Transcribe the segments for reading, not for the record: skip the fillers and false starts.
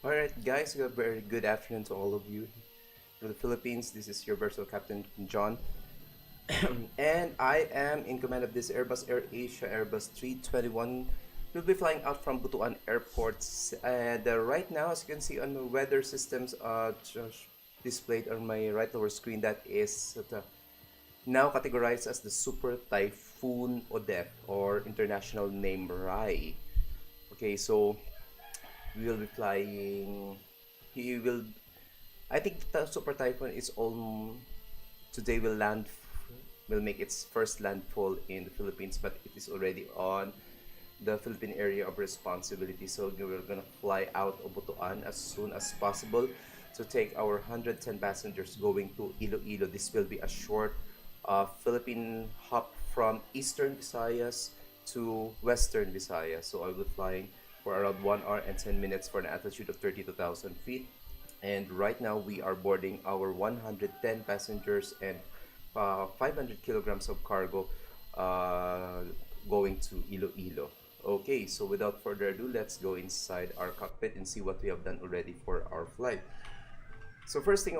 Alright guys, a very good afternoon to all of you from the Philippines. This is your Versal Captain John. And I am in command of this Airbus AirAsia Airbus 321. We'll be flying out from Butuan Airport. And right now, as you can see on the weather systems just displayed on my right lower screen, that is now categorized as the Super Typhoon Odette, or international name Rai. Okay, so we will be flying. He will. I think the Super Typhoon is on today. Will make its first landfall in the Philippines, but it is already on the Philippine area of responsibility. So we're gonna fly out of Butuan as soon as possible to take our 110 passengers going to Iloilo. This will be a short Philippine hop from Eastern Visayas to Western Visayas. So I'll be flying for around 1 hour and 10 minutes for an altitude of 32,000 feet. And right now we are boarding our 110 passengers and 500 kilograms of cargo going to Iloilo. Okay, so without further ado, let's go inside our cockpit and see what we have done already for our flight. So first thing,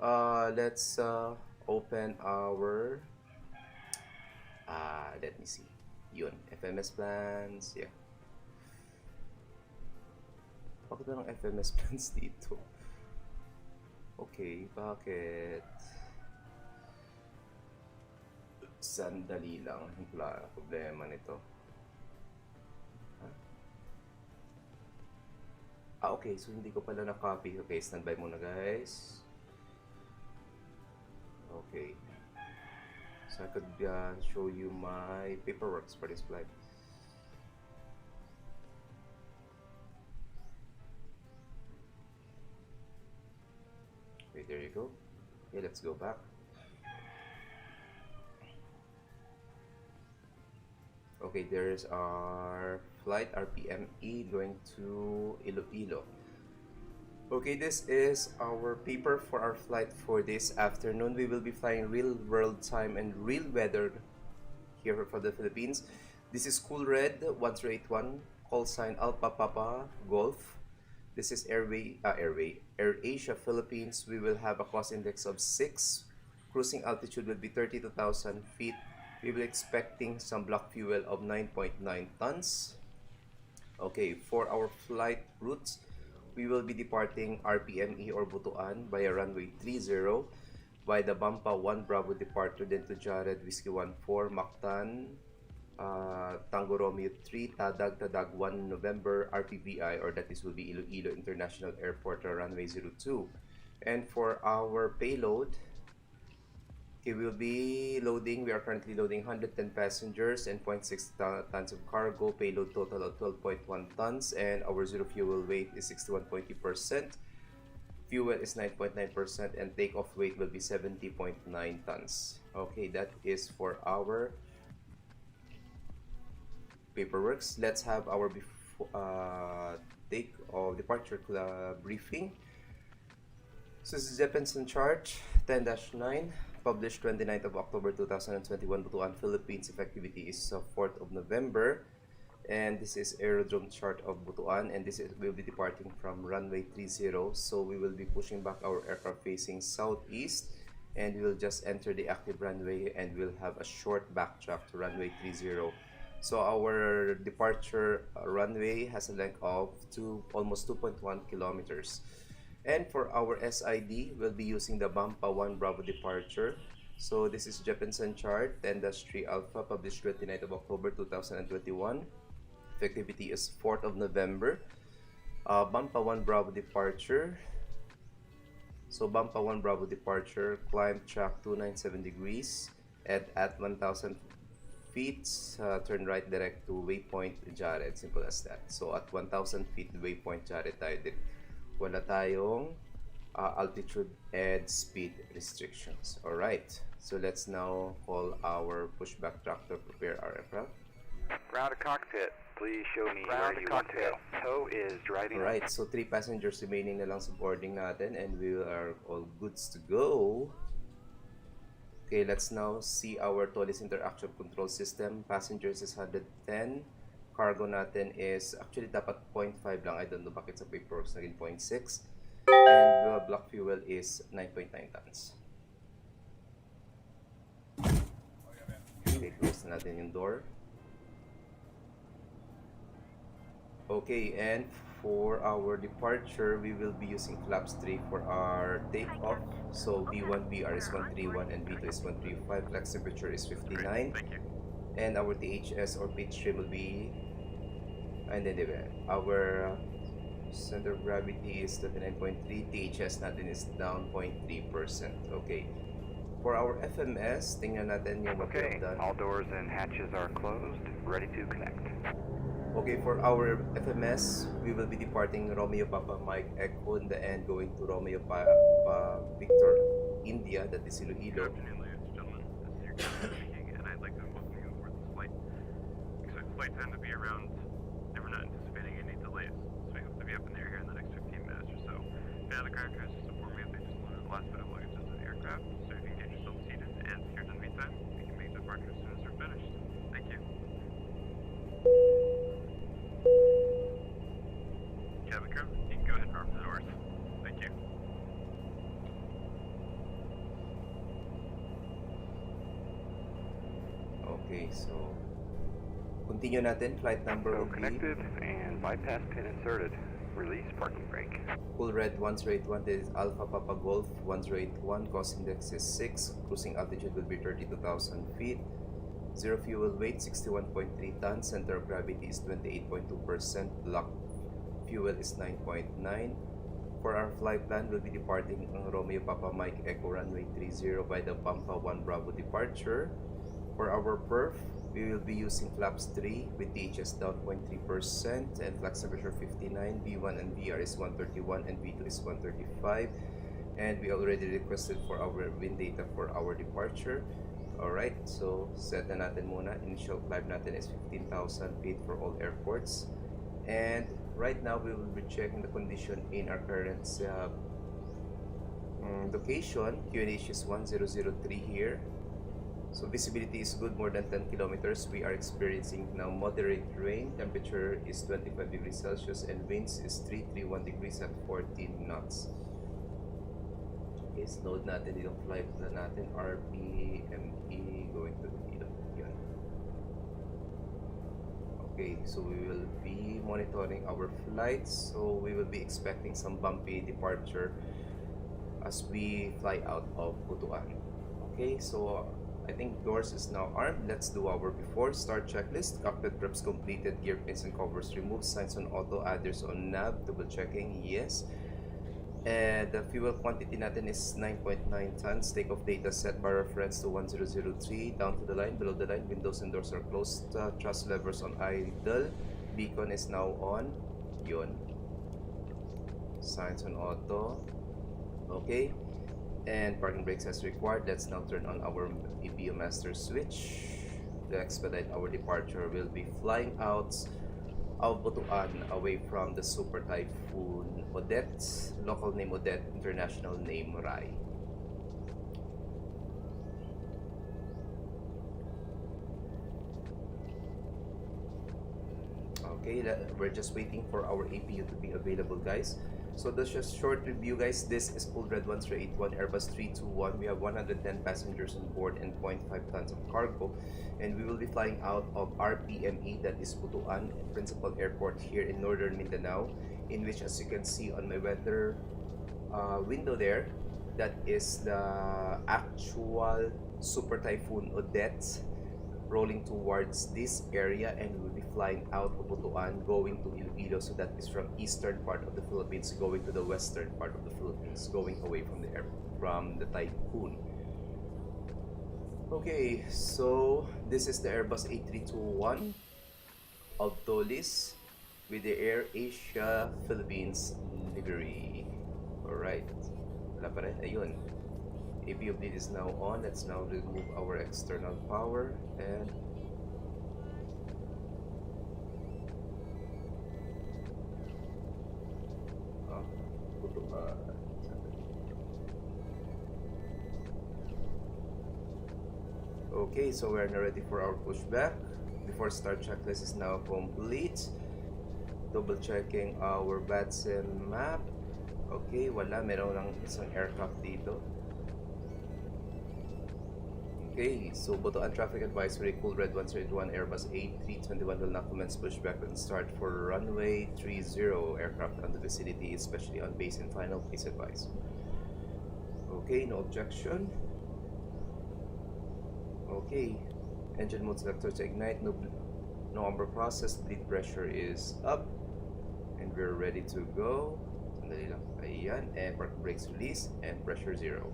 let's open our let me see, yun, FMS plans. Yeah, bakit walang FMS plans dito? Okay, bakit? Sandali lang, wala problema nito. Okay, so hindi ko pala na-copy. Okay, standby muna guys. Okay, so I could show you my paperwork for this flight. Okay, there you go. Okay, let's go back. Okay, there's our flight RPME going to Iloilo. Okay, this is our paper for our flight for this afternoon. We will be flying real world time and real weather here for the Philippines. This is Cool Red 1381, call sign Alpha Papa Golf. This is AirAsia Philippines. We will have a cost index of 6. Cruising altitude will be 32,000 feet. We will be expecting some block fuel of 9.9 tons. Okay, for our flight routes, we will be departing RPME or Butuan via runway 30 by the Bampa 1 Bravo departure, then to Jared Whiskey 14 Mactan Tango Romeo 3 Tadag 1 November RPVI, or that is will be Iloilo International Airport runway 02. And for our payload, okay, we are currently loading 110 passengers and 0.6 tons of cargo, payload total of 12.1 tons, and our zero fuel weight is 61.2%. Fuel is 9.9%, and takeoff weight will be 70.9 tons. Okay, that is for our paperwork. Let's have our take of departure briefing. So this is Jeppesen chart 10-9. Published 29th of October 2021, Butuan, Philippines. Effectivity is 4th of November. And this is aerodrome chart of Butuan, and we'll be departing from runway 30. So we will be pushing back our aircraft facing southeast, and we will just enter the active runway, and we'll have a short backtrack to runway 30. So our departure runway has a length of almost 2.1 kilometers. And for our SID, we'll be using the Bampa 1 Bravo departure. So this is Jeppesen chart 10-3 Alpha, published 29th of October 2021. Effectivity is 4th of November. Bampa 1 Bravo departure. So Bampa 1 Bravo departure, climb track 297 degrees at 1,000 feet, turn right direct to waypoint Jared. Simple as that. So at 1,000 feet waypoint Jared tayo din. Wala tayong altitude and speed restrictions. Alright, so let's now call our pushback track to prepare our aircraft. Ground to cockpit, please show me where you want to go. Tow is driving. Alright, so 3 passengers remaining na lang sa boarding natin, and we are all goods to go. Okay, let's now see our TOLIS interaction control system. Passengers is 110, cargo natin is, actually dapat 0.5 lang. I don't know bakit sa paperwork naging 0.6. And the block fuel is 9.9 tons. Okay, close na natin yung door. Okay, and for our departure, we will be using flaps 3 for our takeoff. So V1, VR is 131 and V2 is 135. Flex temperature is 59. And our THS or pitch trim will be, and then our center of gravity is 39.3. THS natin is down 0.3%. Okay. For our FMS, tingnan natin yung what we have done. All doors and hatches are closed, ready to connect. Okay, for our FMS, we will be departing Romeo Papa Mike Echo in the end, going to Romeo Papa Victor India, that is Iloilo. Good afternoon, ladies and gentlemen. This is your captain speaking, and I'd like to welcome you aboard this flight. Expect the flight time to be around, and we're not anticipating any delays, so we hope to be up in the air here in the next 15 minutes or so. If any other carriers just inform me if they just loaded the last bit of luggage into the aircraft, so if you can get yourself seated and secured in the meantime, we can make departure as soon as they're finished. Thank you. Cabin crew, you can go ahead and arm the doors. Thank you. Okay, so continue natin. Flight number will be Connected and bypass pin inserted. Release parking brake. full red 1081. This is Alpha Papa Golf 1081. Cost index is 6. Cruising altitude will be 32,000 feet. Zero fuel weight 61.3 tons. Center of gravity is 28.2%. Block fuel is 9.9. For our flight plan, we'll be departing ang Romeo Papa Mike Echo runway 30 by the Pampa 1 Bravo departure. For our perf, we will be using flaps 3 with THS down 0.3% and flex temperature 59. V1 and VR is 131 and V2 is 135. And we already requested for our wind data for our departure. Alright, so set na natin muna. Initial climb natin is 15,000 feet for all airports. And right now, we will be checking the condition in our current location. QNH is 1003 here. So visibility is good, more than 10 kilometers. We are experiencing now moderate rain. Temperature is 25 degrees Celsius and winds is 331 degrees at 14 knots. Okay, load natin yung flight plan natin. RPME going to Iloilo. Okay, so we will be monitoring our flights. So we will be expecting some bumpy departure as we fly out of Butuan. Okay, so I think doors is now armed. Let's do our before start checklist. Cockpit preps completed. Gear pins and covers removed. Signs on auto. Adders on nav. Double checking. Yes. And the fuel quantity natin is 9.9 tons. Takeoff data set by reference to 1003. Down to the line. Below the line. Windows and doors are closed. Thrust levers on idle. Beacon is now on. Yun. Signs on auto. Okay. And parking brakes as required. Let's now turn on our APU master switch. To expedite our departure, we'll be flying out of Butuan away from the Super Typhoon Odette. Local name Odette, international name Rai. Okay, we're just waiting for our APU to be available, guys. So that's just short review, guys. This is full red 1381 Airbus 321. We have 110 passengers on board and 0.5 tons of cargo, and we will be flying out of RPME, that is Butuan principal airport here in northern Mindanao, in which, as you can see on my weather window there, that is the actual Super Typhoon Odette rolling towards this area, and we will be flying out of Butuan going to Iloilo. So that is from eastern part of the Philippines going to the western part of the Philippines, going away from the Typhoon. Okay, so this is the Airbus A321 of Tolis with the Air Asia Philippines livery. Alright, wala pa rin, ayun. APU bleed is now on. Let's now remove our external power and okay, so we're now ready for our pushback. before start checklist is now complete. Double checking our VATSIM map. Okay, wala, meron lang isang aircraft dito. Okay, so Botoan traffic advisory, cool red 131 Airbus A321 will not commence pushback and start for runway 30. Aircraft on the vicinity, especially on base and final, please advise. Okay, no objection. Okay, engine mode selector to ignite, no amber process, bleed pressure is up, and we're ready to go. Sandali lang. Ayan, and park brakes release, and pressure 0.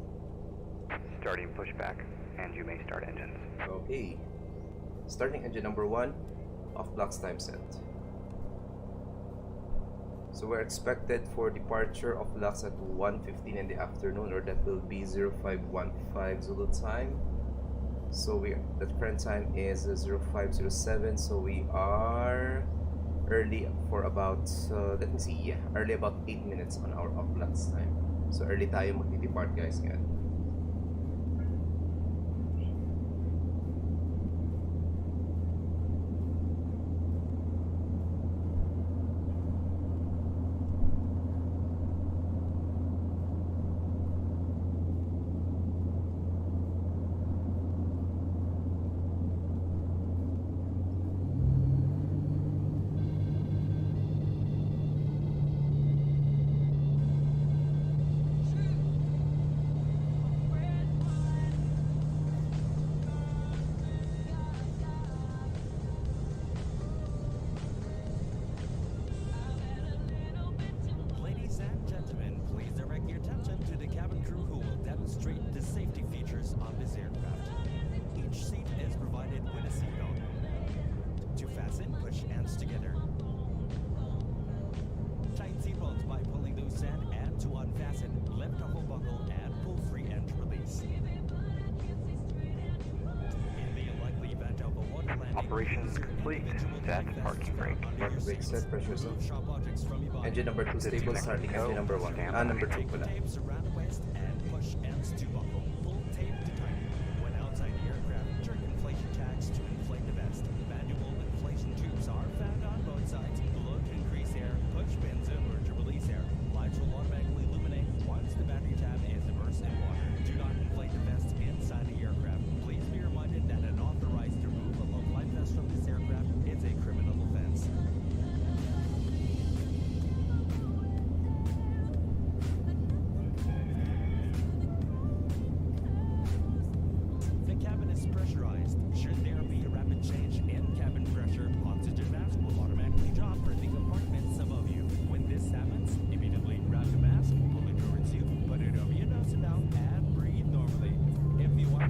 Starting pushback, and you may start engines. Okay, starting engine number 1, off blocks time set. So we're expected for departure of blocks at 1:15 in the afternoon, or that will be 0515 Zulu time. So the current time is 0507, so we are early for about let me see, yeah, early about 8 minutes on our off blocks time. So early tayo magdi-depart, guys, ngayon. Operation complete. Set parking brake. Parking brake set, pressure zone. Engine number 2 stable, starting engine number 1. Number 2 pala.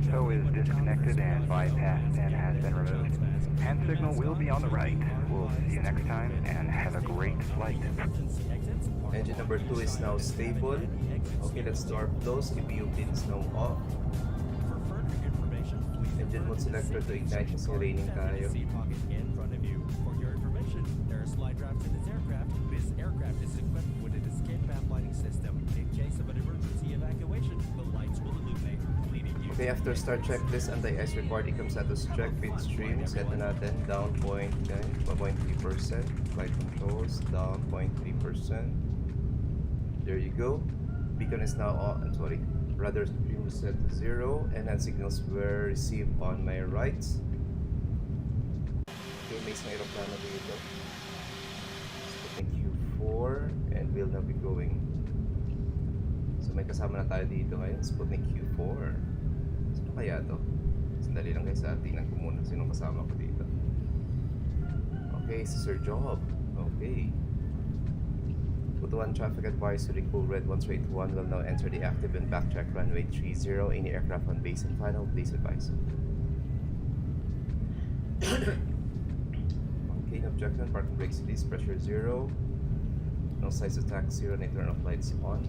Tow is disconnected and bypass pin has been removed. Hand signal will be on the right. We'll see you next time and have a great flight. Engine number 2 is now stable. Okay, let's do our flows. EPU bleed is now off. Engine mode selector to ignite kasi raining tayo. Okay, after start checklist, anti-ice recording comes status check, feed stream, set na natin, down 0.3%, flight controls, down 0.3%. There you go. Beacon is now on, radar stream was set to 0, and then signals were received on my right. Okay, may isang aeroplano dito. Sputnik Q4, and we'll now be going. So may kasama na tayo dito ngayon, Sputnik Q4. Sino kaya to? Sandali lang guys, tingnan ko muna sinong kasama ko dito. Okay, si Sir Job. Okay. Butuan traffic advisory, cool red 181 will now enter the active and backtrack runway 30. Any aircraft on base and final, please advise. Okay, no objection, parking brakes release, pressure 0. No size attack 0, and internal lights on.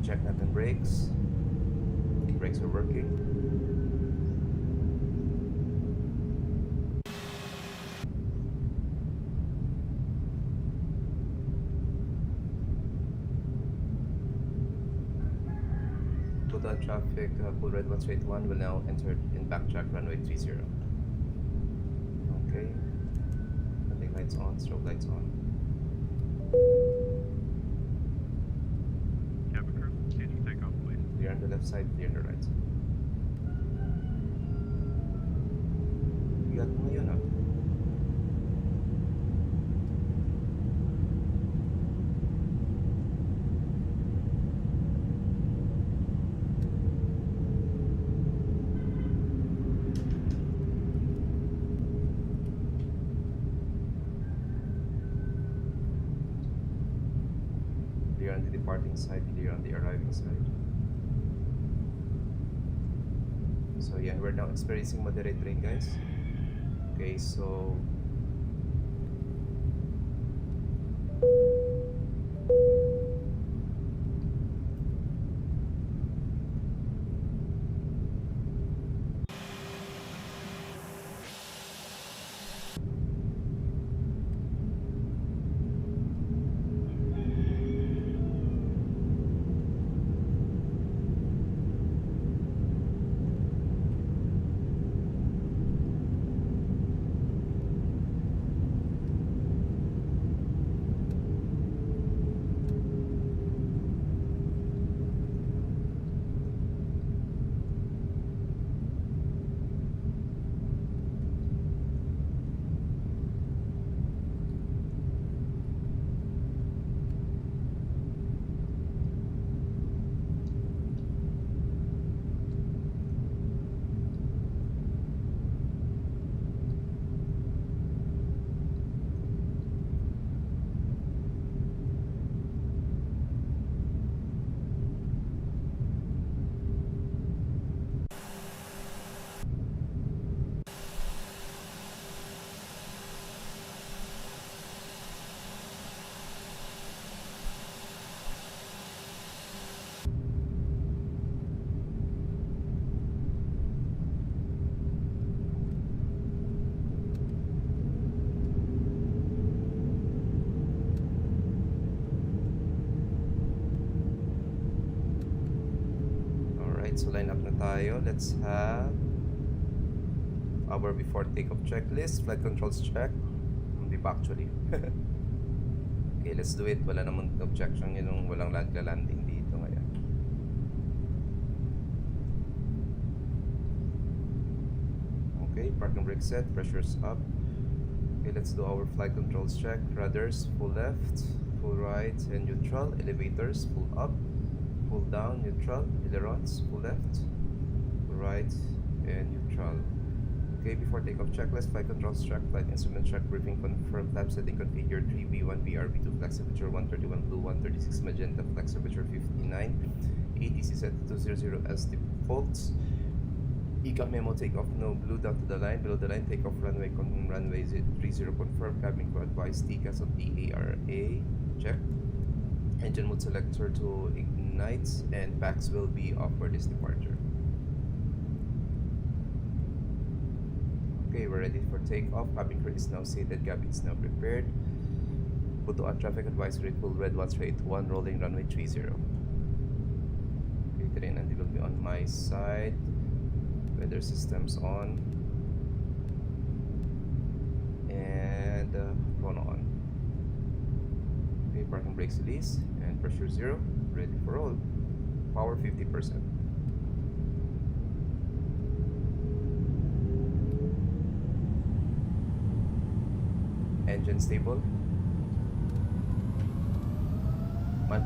Check natin brakes. Brakes are working. Butuan traffic, full red 181 will now enter in backtrack runway 30. Okay. Landing lights on, strobe lights on. Cabin crew, stage for takeoff, please. Clear on the left side, clear on the right side. Bigat mo yun ah. Clear on the departing side, clear on the arriving side. So yeah, we're now experiencing moderate rain, guys. Okay, so so line up na tayo. Let's have our before takeoff checklist. Flight controls check. Hindi pa actually. Okay, let's do it. Wala namang objection yun nung walang landing dito ngayon. Okay, parking brake set, pressure's up. Okay, let's do our flight controls check. Rudders, full left, full right, and neutral. Elevators, full up, full down, neutral. Ailerons, full left, full right, and neutral. Okay, before takeoff checklist, flight controls check, flight instrument check, briefing confirmed, flap setting configured, 3V1, VRV2, flex temperature 131 blue, 136 magenta, flex temperature 59, ATC set to 200 as defaults. ECA memo takeoff no blue down to the line, below the line takeoff runway 30 confirmed, cabin crew advised, TCAS of the ARA check. Engine mode selector to ignite, and packs will be off for this departure. Okay, we're ready for takeoff. Cabin crew is now seated, cabin is now prepared. Butuan traffic advisory, full red 181, rolling runway 30. Okay, terrain and will be on my side. Weather systems on. And phone on. Okay, parking brakes release and pressure 0, ready for roll. Power 50%. Engine stable.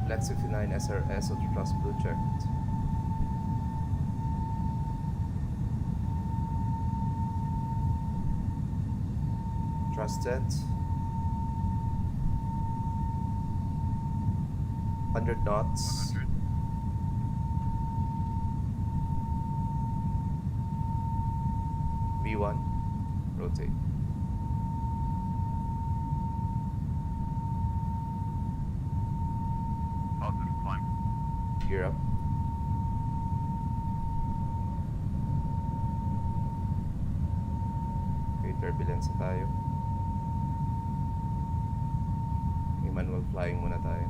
Flex 59 SRS auto thrust blue checked. Thrust set. 100 knots. 100. V1. Rotate. Positive climb. Gear up. Okay, turbulence na tayo. Okay, manual flying muna tayo.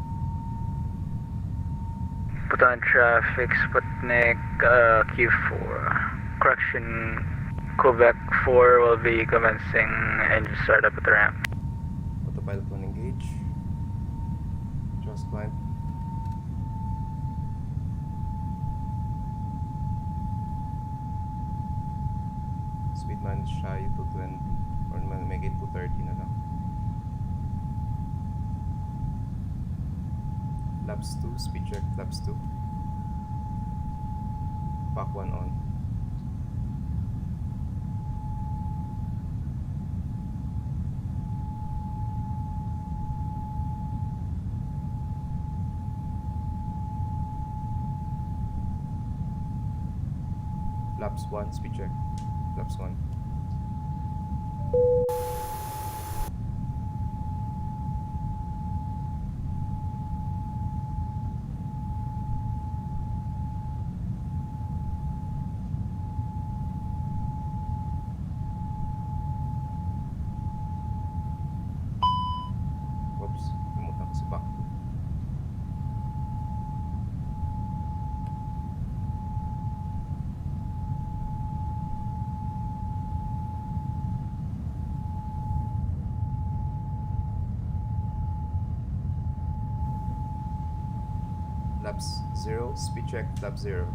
Put on traffic, Sputnik Q4. Correction, Quebec 4 will be commencing engine startup at the ramp. Autopilot 1 engage. Just climb. Speed man shy 220 or make it 230 na lang. Flaps 2, speed check, flaps 2. Pack 1 on. Flaps 1, speed check, flaps 1. Whoops, limutan ko si back. Flaps 0, speed check, flap 0.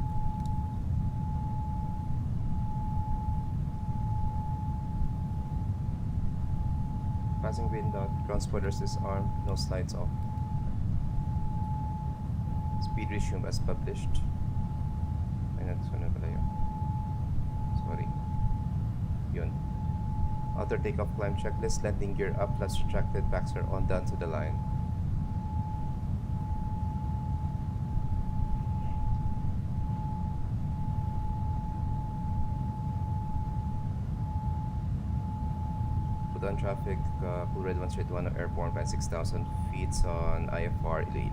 Passing wind dot, ground spoilers is armed, no slides off. Speed resume as published. Ay, nagsunod pala yun. Sorry. Yun. Outer takeoff climb checklist, landing gear up, flaps retracted, backs are on, down to the line. On traffic, full red 131 airborne by 6,000 feet on IFR Iloilo.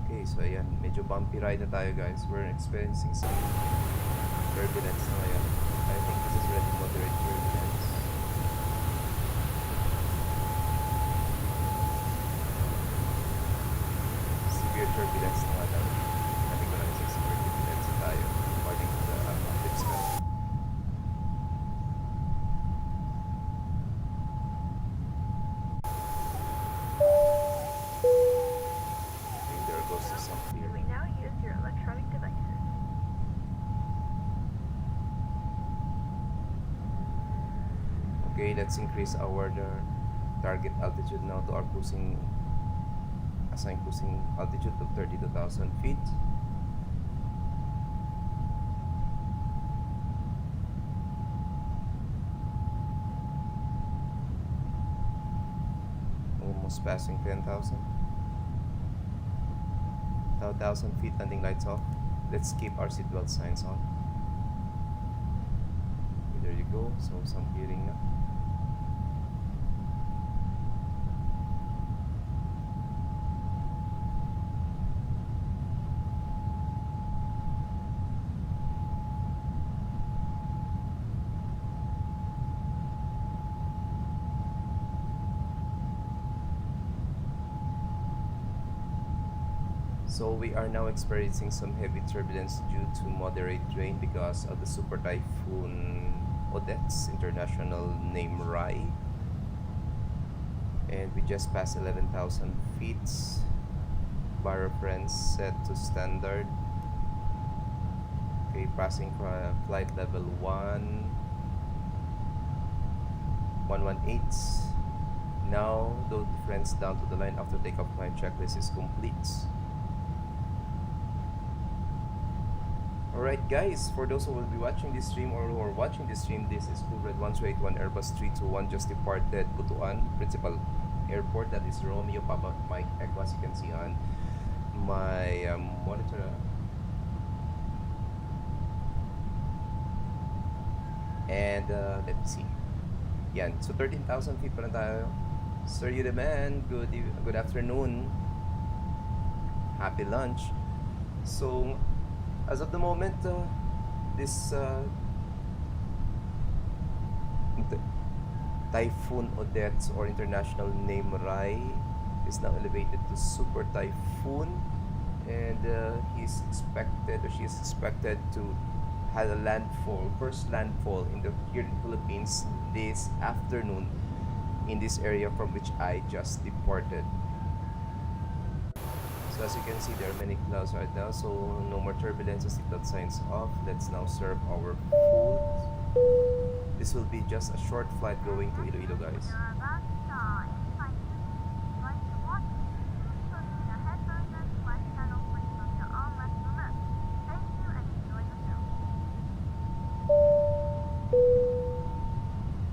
Okay, so ayan, medyo bumpy ride na tayo guys. We're experiencing some turbulence na ngayon. I think this is ready moderate turbulence. Severe turbulence na nga daw. According to the active sky. And there goes the sun here. You may now use your electronic devices. Okay, let's increase our target altitude now to our cruising assigned cruising altitude of 32,000 feet. Almost passing 10,000. 1,000 feet, landing lights off. Let's keep our seatbelt signs on. Okay, there you go. So some hearing na. So we are now experiencing some heavy turbulence due to moderate rain because of the super typhoon Odette's international name Rai. And we just passed 11,000 feet. Bar reference set to standard. Okay, passing flight level 118. Now the difference down to the line after takeoff climb checklist is complete. Alright guys, for those who will be watching this stream or who are watching this stream, this is Full Red 1281 Airbus 321 just departed Butuan Principal Airport. That is Romeo Papa Mike Echo, as you can see on my monitor. And let's see. Yan, so 13,000 feet pa na tayo. Sir you the man, good afternoon. Happy lunch. So as of the moment, Typhoon Odette, or international name Rai, is now elevated to Super Typhoon, and he's expected, or she is expected to have a landfall, first landfall in the here in the Philippines this afternoon in this area from which I just departed. So as you can see, there are many clouds right now, so no more turbulences, seatbelt signs off. Let's now serve our food. This will be just a short flight going to Iloilo, guys.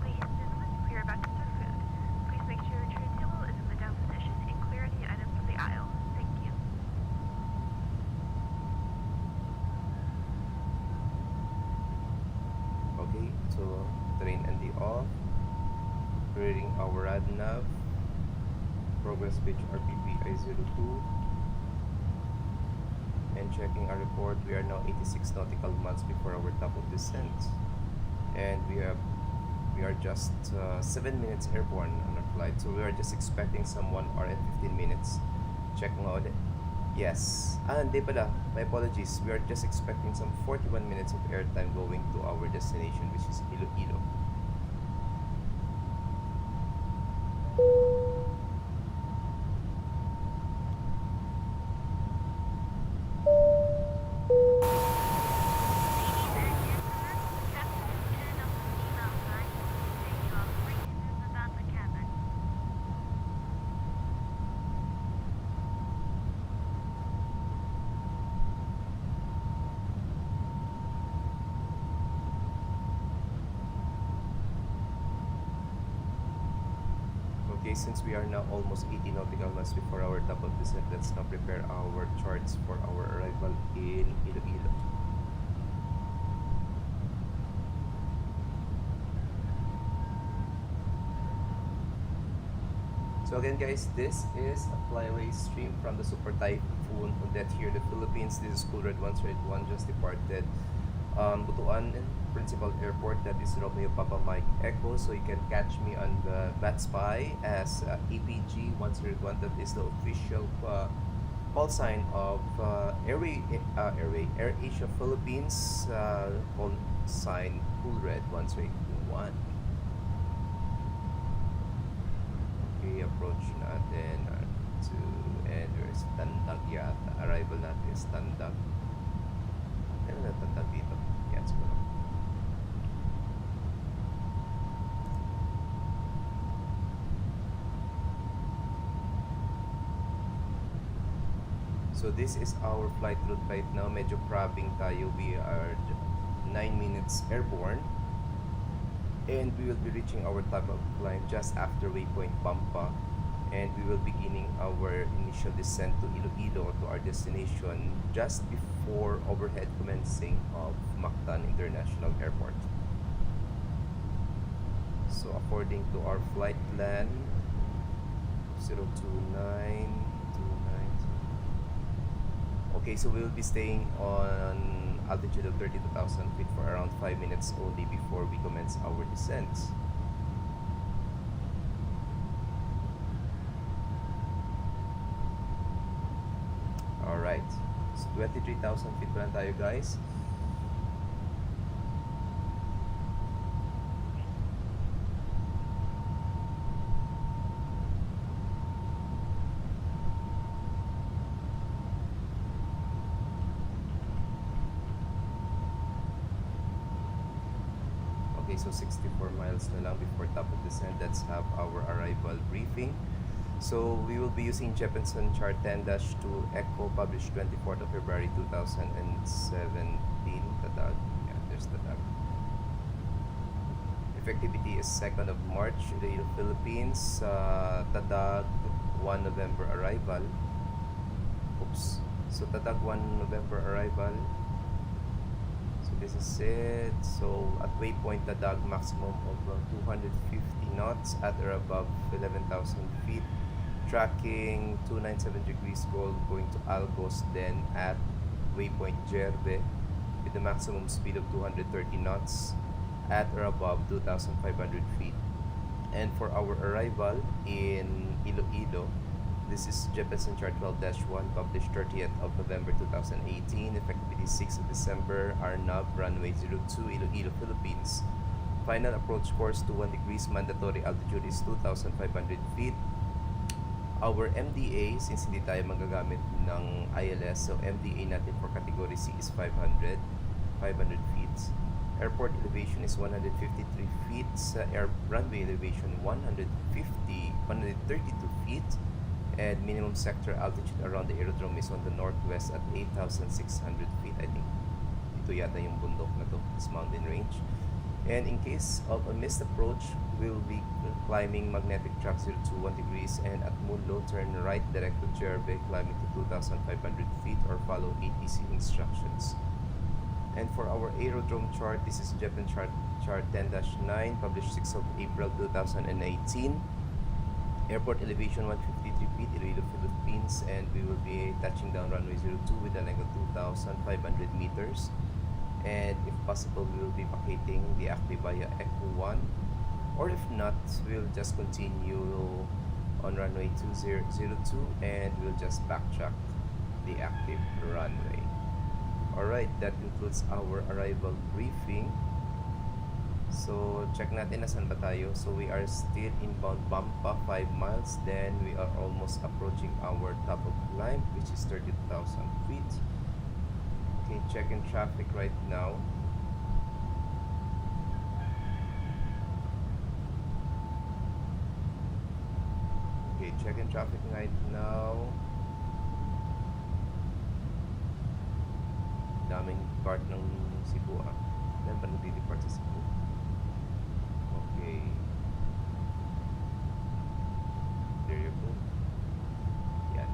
Ladies and gentlemen, we are about to serve food. Please make sure your tray table is in the down position and clear any items from the aisle. Thank you. Okay, so train and the off. Reading our rad nav. Progress page RPVI 02. And checking our report, we are now 86 nautical months before our top of descent. And we are just 7 minutes airborne on our flight. So we are just expecting some 1 hour and 15 minutes. Check mode. Yes. Hindi pala. My apologies. We are just expecting some 41 minutes of airtime going to our destination, which is Iloilo. Okay, since we are now almost 80 nautical miles before our top of descent, let's now prepare our charts for our arrival in Iloilo. So again, guys, this is a flyaway stream from the Super Typhoon Odette here in the Philippines. This is Cool Red 131, just departed Butuan Principal Airport, that is Romeo Papa Mike Echo. So you can catch me on the VATSIM as APG1081. That is the official call sign of Air Asia Philippines, call sign Cool Red 131. Okay, approach natin to, and there's Tandag yata. Arrival natin is Tandag. Ano na Tandag dito? Yan siguro. So this is our flight route right now. Medyo crabbing tayo. We are 9 minutes airborne. And we will be reaching our top of climb just after waypoint Pampa. And we will be beginning our initial descent to Iloilo, to our destination, just before overhead commencing of Mactan International Airport. So according to our flight plan, 029. Okay, so we will be staying on altitude of 32,000 feet for around 5 minutes only before we commence our descent. Alright, so 23,000 feet pa lang tayo, guys. Okay, so 64 miles na lang before top of descent. Let's have our arrival briefing. So we will be using Jeppesen chart 10-2 Echo, published 24th of February 2017. Tadag. Yeah, there's Tadag. Effectivity is 2nd of March, Iloilo, Philippines. Tadag, 1 November arrival. Oops. So Tadag, 1 November arrival. This is it. So at waypoint Tadag, maximum of 250 knots at or above 11,000 feet. Tracking 297 degrees gold, going to Algos, then at waypoint Jerbe with a maximum speed of 230 knots at or above 2,500 feet. And for our arrival in Iloilo, this is Jeppesen Chart 12-1, published 30th of November 2018, effectively 6th of December, Arnab, runway 02, Iloilo, Philippines. Final approach course to 1 degrees, mandatory altitude is 2,500 feet. Our MDA, since hindi tayo magagamit ng ILS, so MDA natin for category C is 500 feet. Airport elevation is 153 feet. Sa runway elevation 132 feet. And minimum sector altitude around the aerodrome is on the northwest at 8,600 feet. I think ito yata yung bundok na to, this mountain range. And in case of a missed approach, we'll be climbing magnetic track 021 degrees, and at Mulo, turn right direct to Jerbe, climbing to 2,500 feet or follow ATC instructions. And for our aerodrome chart, this is Japan chart 10-9, published 6th of April 2018. Airport elevation 153 feet, Iloilo, Philippines, and we will be touching down runway 02 with a length of 2,500 meters. And if possible, we will be vacating the active via Echo 1, or if not, we'll just continue on runway 2002 and we'll just backtrack the active runway. Alright, that concludes our arrival briefing. So, check natin nasan ba tayo. So, we are still inbound Bampa, 5 miles. Then, we are almost approaching our top of climb, which is 32,000 feet. Okay, checking traffic right now. Okay, checking traffic right now. Daming part ng Cebu ah. Ilan ba nagdi-depart sa Cebu? Okay. There you go. Yan.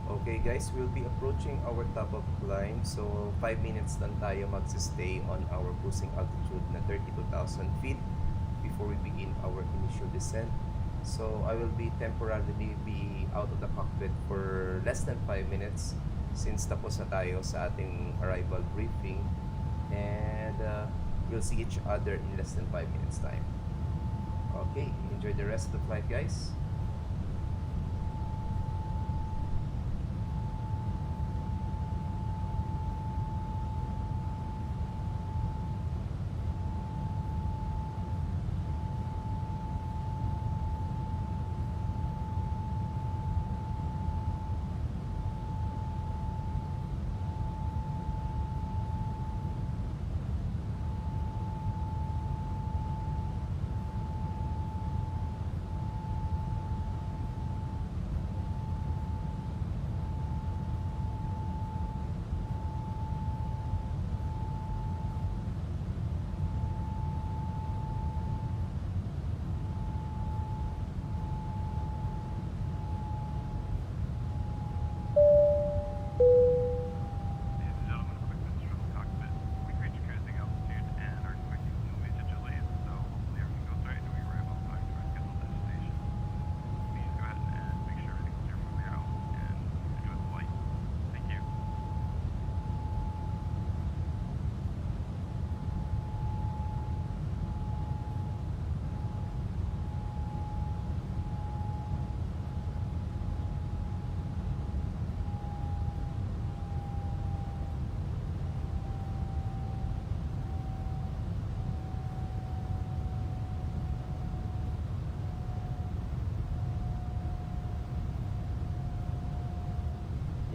Okay guys, we'll be approaching our top of climb. So 5 minutes lang tayo magsistay on our cruising altitude na 32,000 feet before we begin our initial descent. So I will be temporarily out of the cockpit for less than 5 minutes since tapos na tayo sa ating arrival briefing, and we'll see each other in less than 5 minutes time. Okay, enjoy the rest of the flight guys.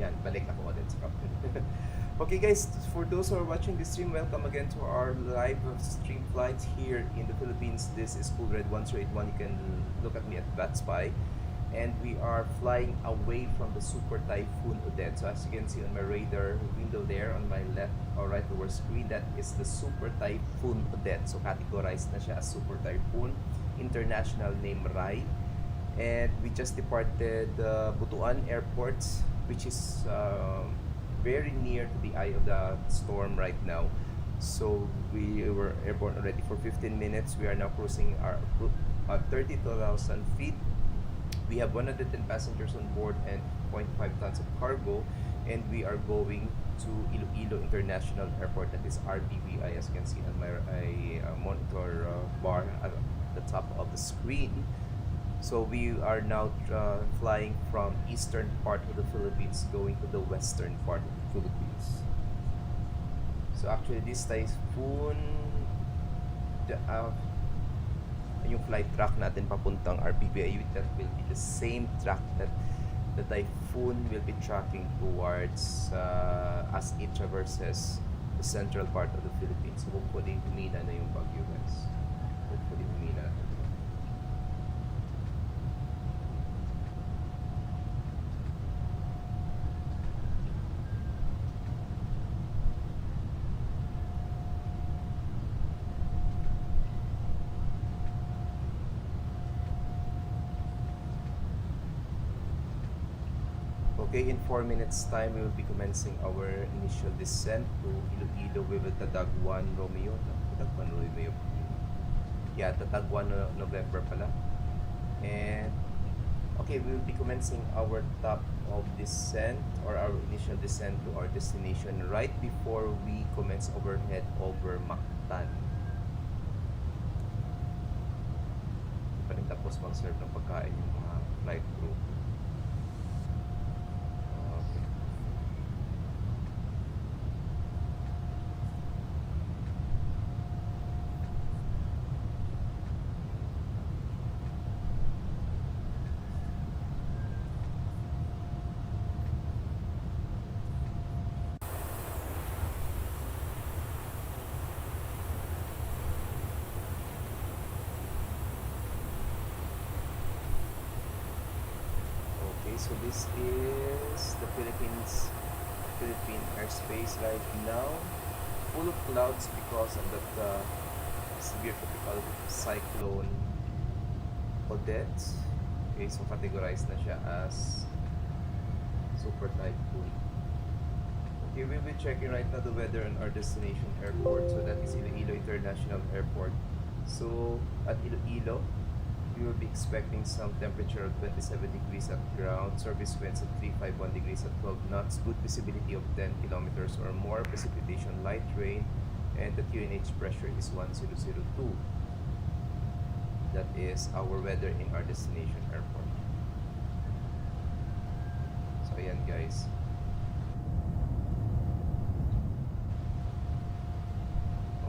Yan, balik ako ulit sa cockpit. Okay guys, for those who are watching this stream, welcome again to our live stream flight here in the Philippines. This is Cool Red 1081. You can look at me at VATSIM. And we are flying away from the Super Typhoon Odette. So as you can see on my radar window there on my left or right lower screen, that is the Super Typhoon Odette. So categorized na siya as Super Typhoon, international name RAI. And we just departed Butuan Airport, which is very near to the eye of the storm right now. So we were airborne already for 15 minutes. We are now cruising our 32,000 feet We have 110 passengers on board and 0.5 tons of cargo, and we are going to Iloilo International Airport. That is RPVI, as you can see on my monitor bar at the top of the screen. So we are now flying from eastern part of the Philippines going to the western part of the Philippines. So actually this Typhoon, yung flight track natin papuntang RPVI, that will be the same track that the Typhoon will be tracking towards as it traverses the central part of the Philippines. So hopefully humina na yung bagyo, guys. Hopefully humina na. Okay, in 4 minutes time, we will be commencing our initial descent to Iloilo with Tatag 1 Romeo. Tatag 1 Romeo. Yeah, Tatag 1 November pala. And, okay, we will be commencing our top of descent or our initial descent to our destination right before we commence overhead over Mactan. Hindi pa rin tapos mag-serve ng pagkain yung mga flight crew. So this is the Philippine airspace right now, full of clouds because of that severe tropical cyclone Odette. Okay, so categorized na siya as super typhoon. Okay, we'll be checking right now the weather on our destination airport. So that is Iloilo International Airport. So at Iloilo, we will be expecting some temperature of 27 degrees at ground, surface winds at 351 degrees at 12 knots, good visibility of 10 kilometers or more, precipitation light rain, and the QNH pressure is 1002. That is our weather in our destination airport. So ayan guys.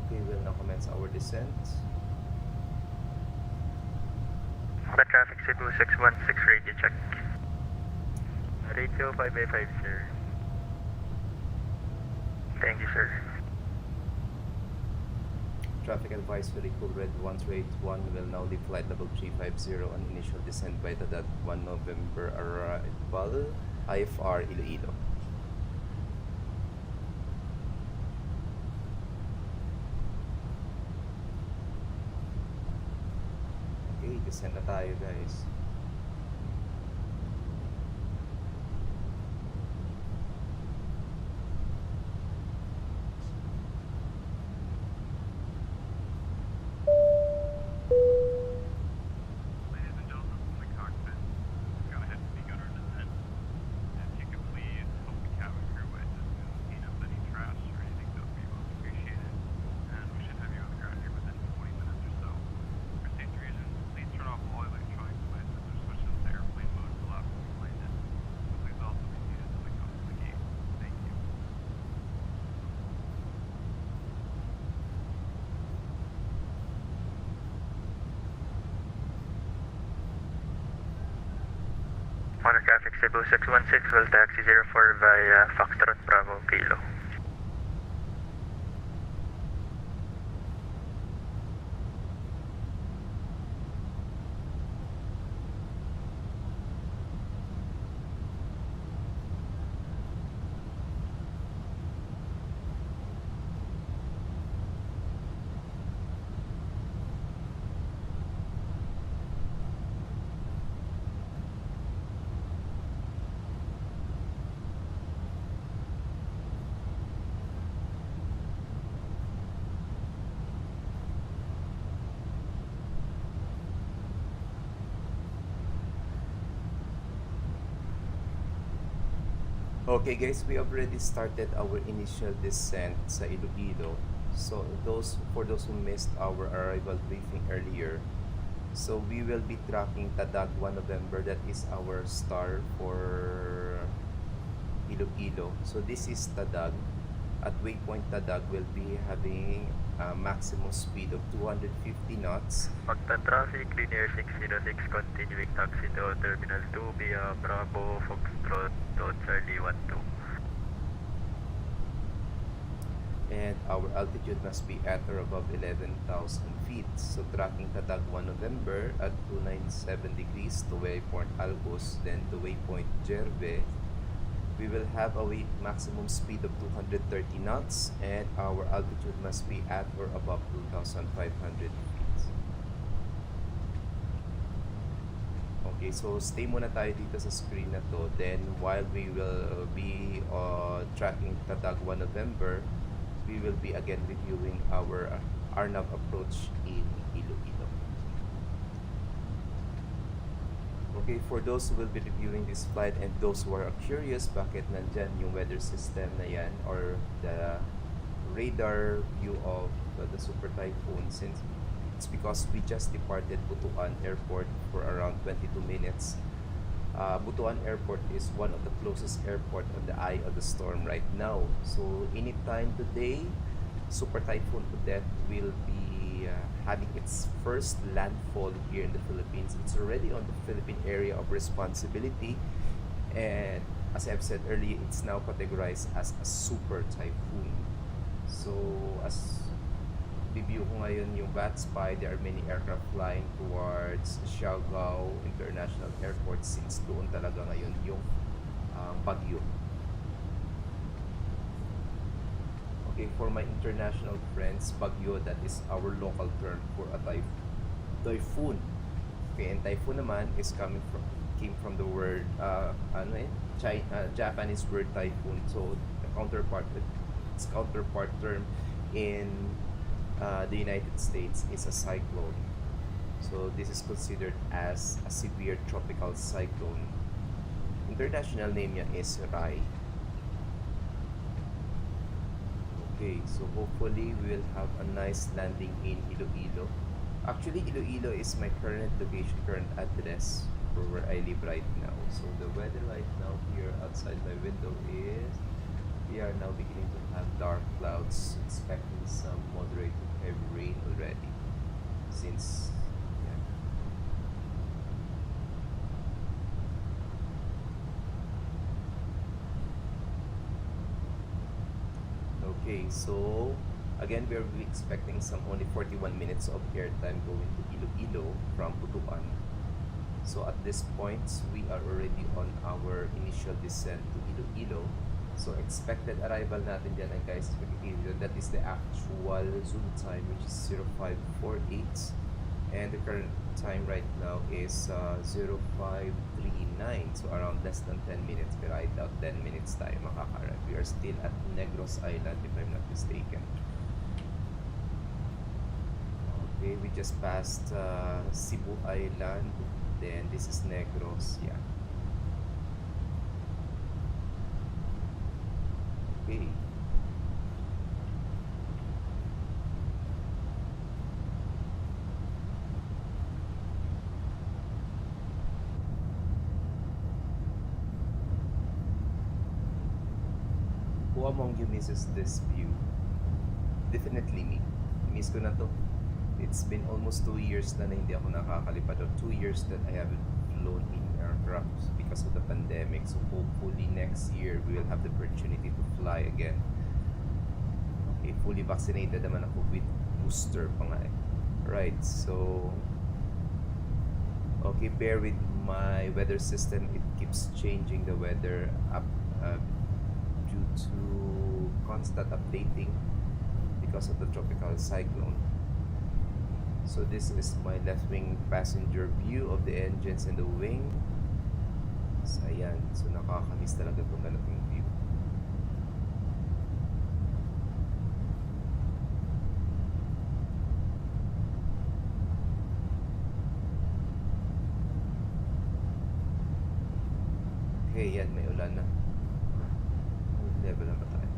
Okay, we'll now commence our descent. The traffic Cebu 616 radio check. Radio 5A5 sir. Thank you sir. Traffic advisory code red 1381 will now leave flight level 350 on initial descent by the 1 November arrival IFR Iloilo. Okay, descent na tayo guys. Ladies and gentlemen from the cockpit, we've gone ahead and begun our descent. If you could please help the cabin crew by assisting us clean up any trash or anything, that would be most appreciated. And we should have you on the ground here within 20 minutes or so. For safety reasons, please turn off all electronic devices or switch them to airplane mode until after we've landed. And please also be seated until we come to the gate. Thank you. Honor traffic Cebu 616 will taxi 04 via Foxtrot Bravo Kilo. Okay guys, we already started our initial descent sa Iloilo. So for those who missed our arrival briefing earlier, so we will be tracking Tadag 1 November, that is our star for Iloilo. So this is Tadag. At waypoint Tadag will be having a maximum speed of 250 knots. Magta-traffic, linear 606, continuing taxi to Terminal 2 via Bravo, Foxtrot to Charlie 12. And our altitude must be at or above 11,000 feet. So tracking Tadag 1 November at 297 degrees to waypoint Albus, then to waypoint Jerve. We will have a maximum speed of 230 knots and our altitude must be at or above 2,500 feet. Okay, so stay muna tayo dito sa screen na to. Then while we will be tracking Tadag 1 November, we will be again reviewing our RNAV approach in Iloilo. Okay, for those who will be reviewing this flight and those who are curious bakit nandyan yung weather system na yan or the radar view of the Super Typhoon, since it's because we just departed Butuan Airport for around 22 minutes. Butuan Airport is one of the closest airport on the eye of the storm right now. So anytime today, Super Typhoon Odette will be having its first landfall here in the Philippines. It's already on the Philippine area of responsibility, and as I've said earlier, it's now categorized as a super typhoon. So as review ko ngayon yung VATSIM, there are many aircraft flying towards Siargao International Airport since doon talaga ngayon yung bagyo. Okay, for my international friends, bagyo, that is our local term for a typhoon. Okay, and typhoon naman is came from the word Japanese word typhoon. So its counterpart term in the United States is a cyclone. So this is considered as a severe tropical cyclone. International name niya is Rai. Okay, so hopefully we will have a nice landing in Iloilo. Actually, Iloilo is my current location, current address for where I live right now. So the weather right now here outside my window is, we are now beginning to have dark clouds, expecting some moderate to heavy rain already. Since okay, so again, we are really expecting some only 41 minutes of airtime going to Iloilo from Butuan. So at this point, we are already on our initial descent to Iloilo. So expected arrival natin dyan, guys, that is the actual zoom time, which is 0548, and the current time right now is 0539. So around less than 10 minutes, we ride out 10 minutes tayo makaka-arrive. We are still at Negros Island, if I'm not mistaken. Okay, we just passed Cebu Island, then this is Negros, yeah. Okay. Who among you misses this view? Definitely me. Miss ko na to. It's been almost 2 years na hindi ako nakakalipad, or 2 years that I haven't flown in aircraft because of the pandemic. So hopefully next year we will have the opportunity to fly again. Okay, fully vaccinated naman ako with booster pa nga eh. Right, so okay, bear with my weather system. It keeps changing the weather up due to constant updating because of the tropical cyclone. So this is my left wing passenger view of the engines and the wing. So ayan, so nakakamiss talaga itong ganitong view. Okay, yan, may ulan na. Iloilo na ba tayo?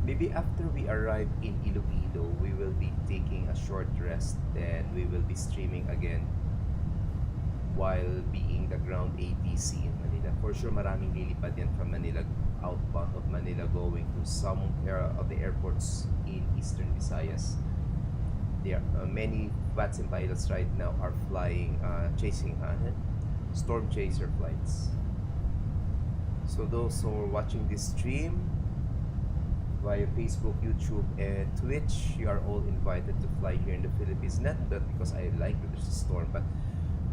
Maybe after we arrive in Iloilo, we will be taking a short rest, then we will be streaming again while being the ground ATC in Manila. For sure, maraming lilipad yan from Manila, outbound of Manila, going to some of the airports in Eastern Visayas. There are many VATSIM pilots right now are flying, chasing storm chaser flights. So those who are watching this stream via Facebook, YouTube, and Twitch, you are all invited to fly here in the Philippines. Not that because I like that there's a storm, but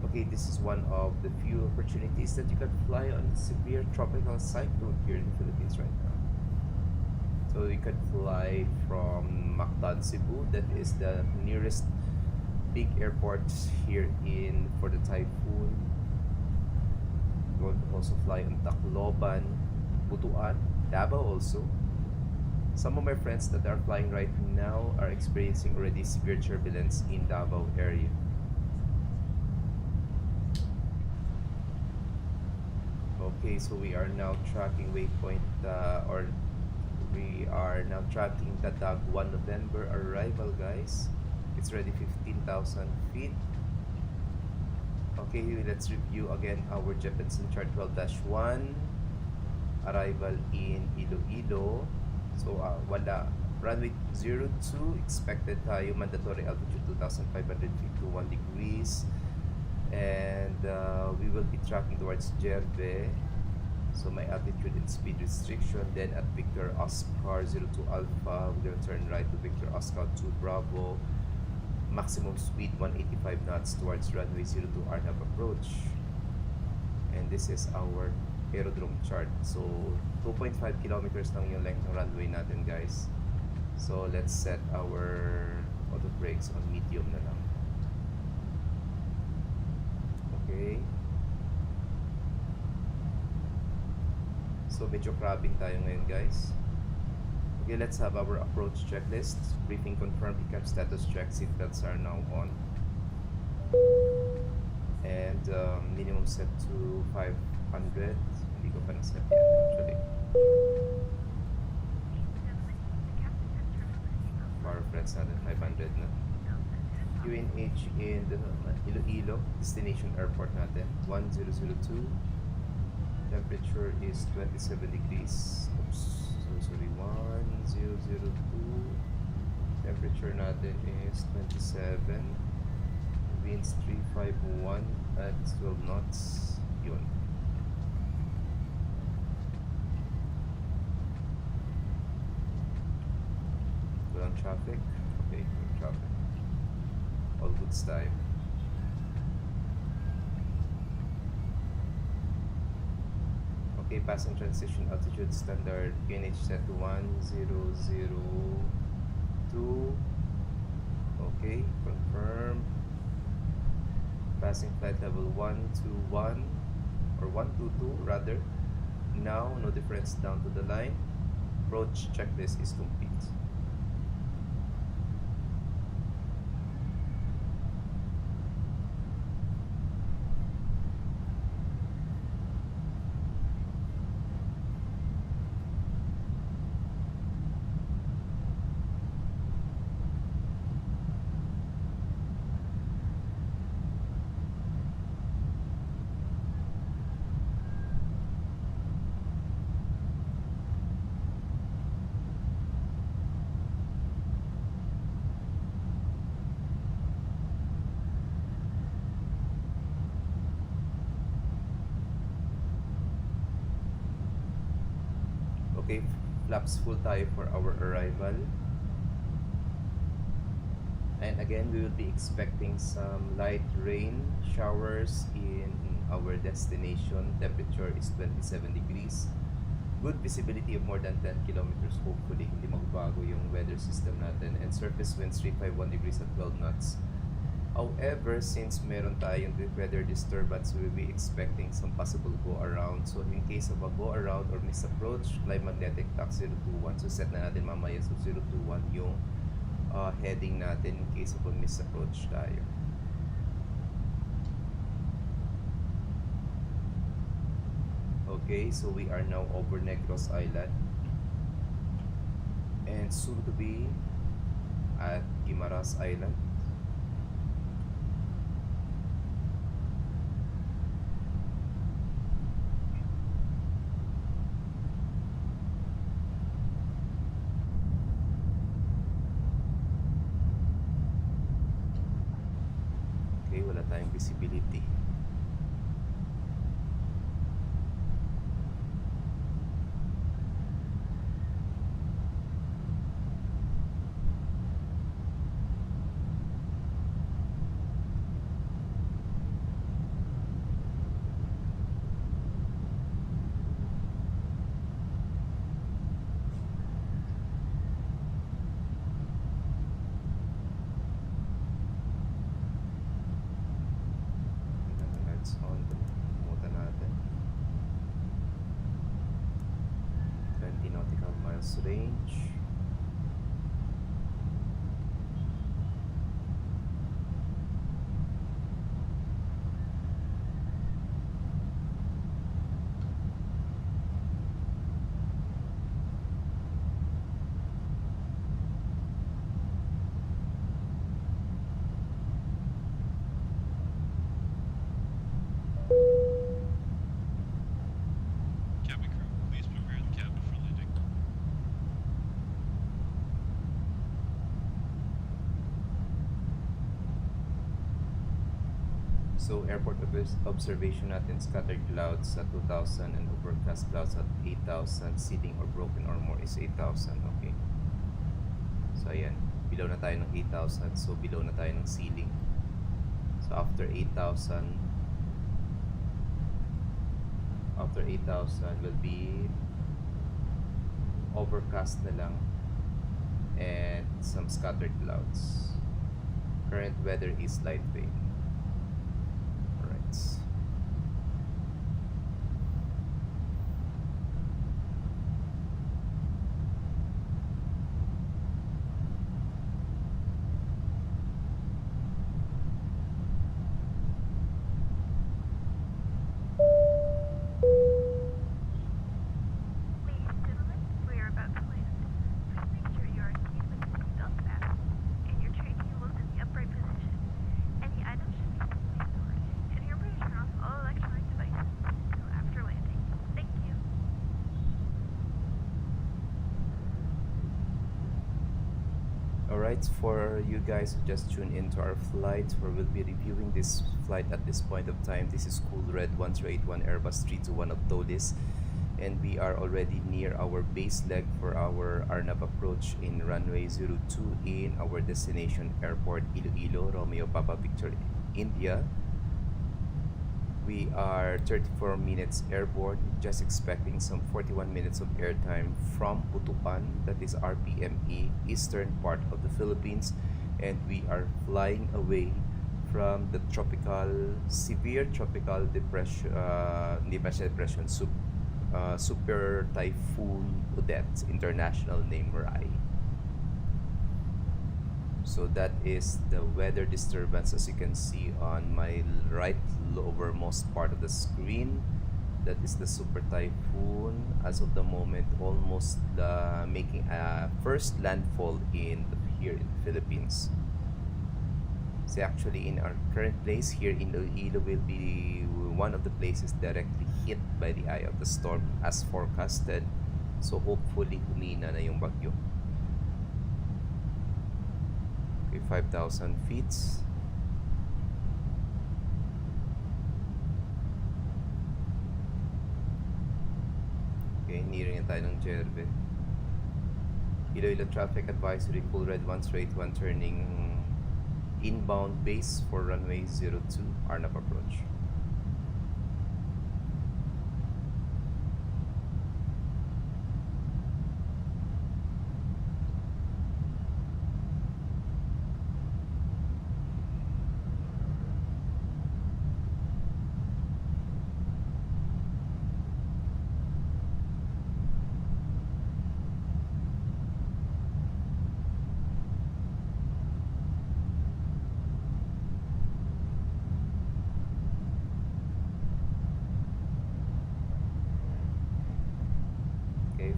okay, this is one of the few opportunities that you can fly on severe tropical cyclone here in the Philippines right now. So you can fly from Mactan, Cebu, that is the nearest big airport here in for the Typhoon. You can also fly on Tacloban, Butuan, Davao also. Some of my friends that are flying right now are experiencing already severe turbulence in Davao area. Okay, so we are now tracking waypoint, or we are now tracking the DAG 1 November arrival, guys. It's already 15,000 feet. Okay, let's review again our Jeppesen chart 12-1. Arrival in Iloilo. So wala, runway 02 expected tayo, mandatory altitude 2,500 feet to 1 degrees, and we will be tracking towards Jerve. So my altitude and speed restriction. Then at Victor Oscar 02 Alpha, we're gonna turn right to Victor Oscar 2 Bravo, maximum speed 185 knots towards runway 02 Arnab approach. And this is our aerodrome chart. So 2.5 kilometers lang yung length ng runway natin, guys. So let's set our auto brakes on medium na lang. Okay. So medyo crabbing tayo ngayon, guys. Okay, let's have our approach checklist. Briefing confirmed, ECAM status check, seatbelts are now on. And minimum set to 500. Hindi ko pa na-set yan actually. Power friends natin 500 na. QNH in the Iloilo destination airport natin 1002. Temperature is 27 degrees. Oops, so sorry, 1002. Temperature natin is 27. Winds 351 at 12 knots. Yun. Walang traffic. Okay, no traffic. All goods tayo. Okay, passing transition altitude standard PNH set to 1002. Okay, confirm. Passing flight level 121 or 122 rather. Now, no difference down to the line. Approach checklist is complete. Okay, flaps full tayo for our arrival. And again, we will be expecting some light rain showers in our destination. Temperature is 27 degrees. Good visibility of more than 10 kilometers. Hopefully, hindi magbago yung weather system natin. And surface winds 351 degrees at 12 knots. However, since meron tayong weather disturbance, we will be expecting some possible go-around. So, in case of a go-around or misapproach, fly magnetic tack 021. So, set na natin mamaya sa 021 yung heading natin in case of a misapproach tayo. Okay, so we are now over Negros Island and soon to be at Guimaras Island. Okay, wala tayong visibility. Let's on the muta natin. 20 nautical miles range. Cabin crew, please prepare the cabin for landing. So airport observation natin, scattered clouds at 2,000 and overcast clouds at 8,000. Sealing or broken or more is 8,000. Okay. So ayan, below na tayo ng 8,000. So below na tayo ng ceiling. So after 8,000 will be overcast na lang and some scattered clouds. Current weather is light rain. Alright. Ladies and gentlemen, we are about to land. Please make sure you are seated with your seatbelt fastened and your tray table is in the upright position. Any items should be safely stored. And remember to turn off all electronic devices until after landing. Thank you. Alright, for you guys who just tuned into our flight, where we'll be reviewing this flight at this point of time. This is Cool Red 1381 Airbus 321 of Tolis, and we are already near our base leg for our Arnab approach in runway 02 in our destination airport Iloilo, Romeo Papa Victor, India. We are 34 minutes airborne, just expecting some 41 minutes of airtime from Butuan, that is RPME, eastern part of the Philippines, and we are flying away from the severe tropical depression, super typhoon Odette, international name Rai. So that is the weather disturbance, as you can see on my right lowermost part of the screen. That is the super typhoon, as of the moment almost making a first landfall here in the Philippines. So actually in our current place here in Iloilo will be one of the places directly hit by the eye of the storm as forecasted. So hopefully humina na yung bagyo. 5,000 feet. Okay, nearing na tayo ng Jerve. Iloilo traffic advisory, Cool Red 1381 turning inbound base for runway 02 Arnab approach.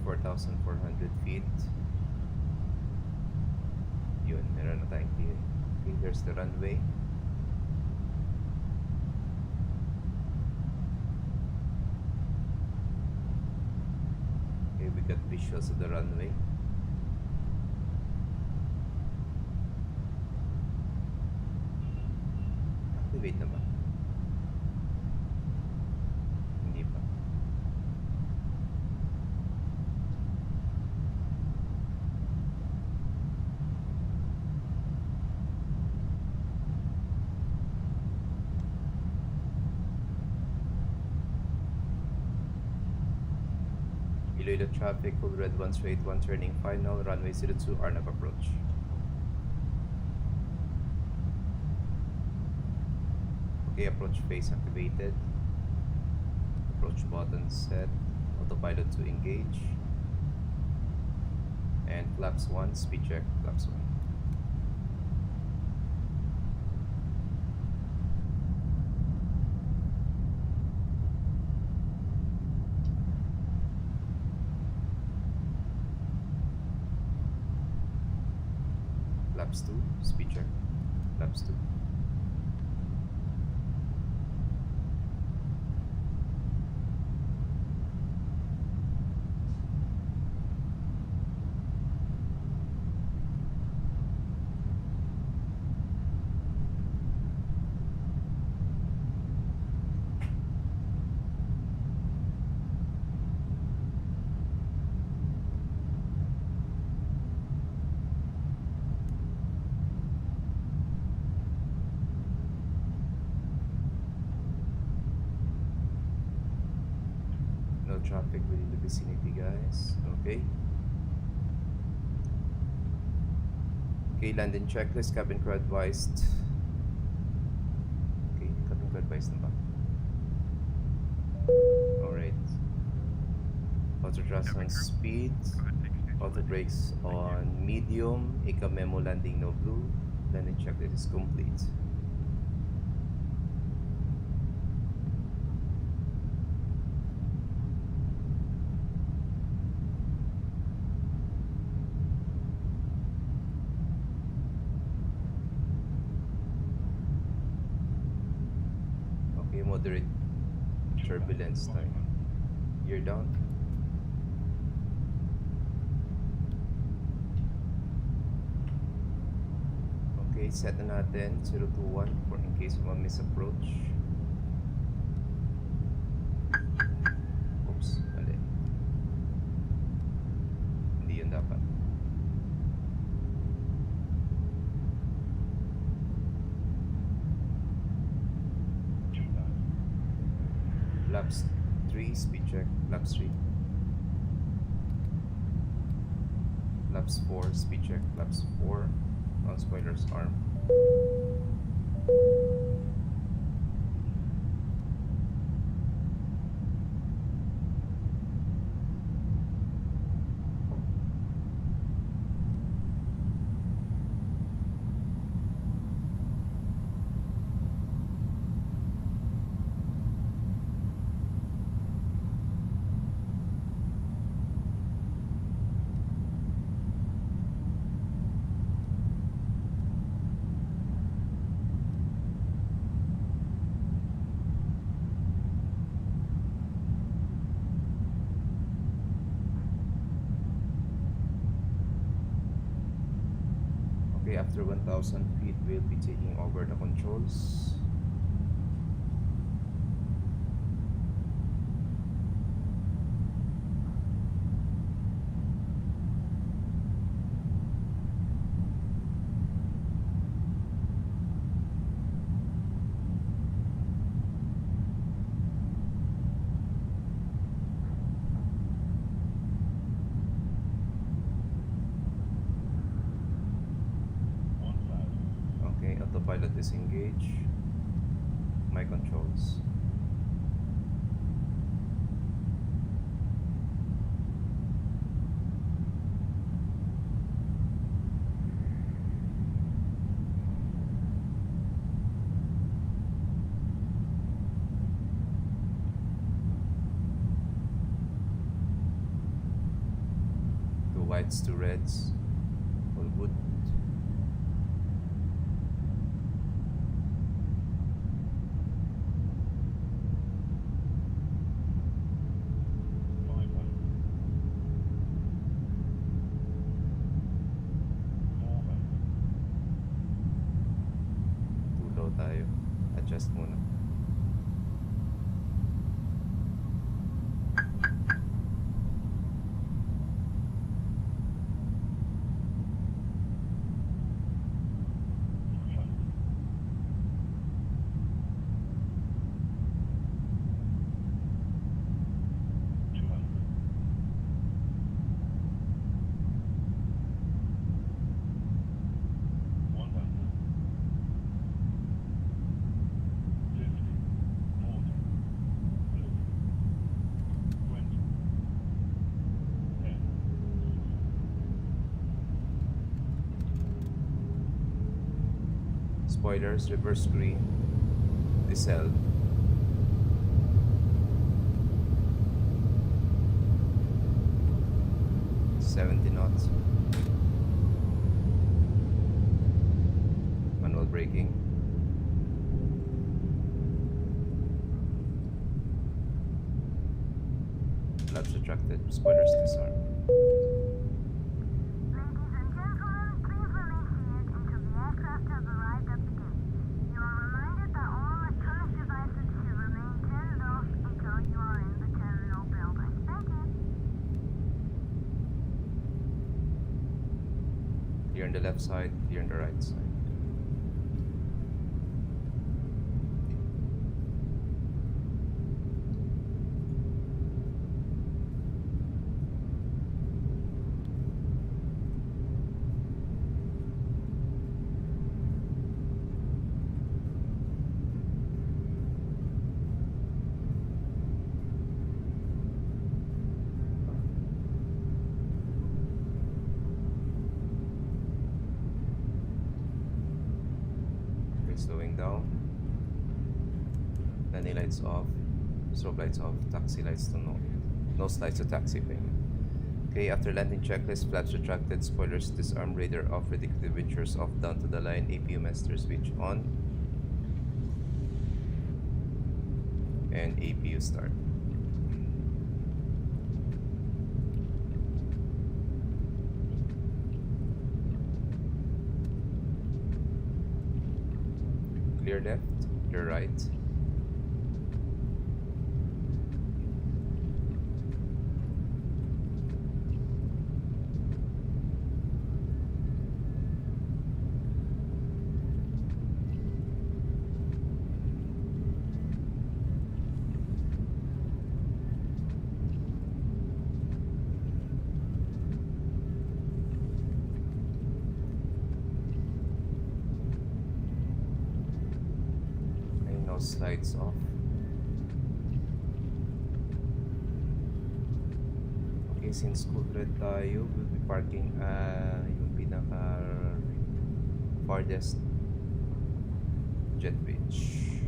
4,400 feet. Yun, meron na tayong clear. Okay, there's the runway. Okay, we got visuals of the runway. Activate na ba? Hindi pa. Iloilo traffic, full red 181 turning final, runway 02, Arnab approach. Okay, approach phase activated. Approach button set. Autopilot to engage. And flaps 1, speed check, flaps 1. Flaps 2, speed check, flaps 2. No traffic within the vicinity, guys. Okay. Okay, landing checklist, cabin crew advised. Okay, cabin crew advised na ba? Alright. Auto thrust on speed. Auto brakes on medium. Ika memo landing no blue. Landing checklist is complete. Okay, moderate turbulence time. You're down. Okay, set na natin 021 for in case of a misapproach. Oops, mali. Hindi yun dapat. Flaps 3, speed check, flaps 3. Flaps 4, speed check, flaps 4. On spoilers arm. Okay, after 1,000 feet, we'll be taking over the controls. Autopilot disengage. My controls. lights to reds. All good. Too low tayo. Adjust muna. Spoilers, reverse green, decel. $70 knots. Manual braking. Flaps retracted, spoilers disarmed. Clear on the left side, clear on the right side. Slowing down. Landing lights off. Strobe lights off. Taxi lights to no. Nose lights to taxi ping. Okay, after landing checklist, flaps retracted, spoilers disarmed, radar off, indicative windchers off, down to the line, APU master switch on. And APU start. Clear left, clear right. Lights off. Okay, since cool red tayo, we'll be parking yung pinaka farthest jet bridge.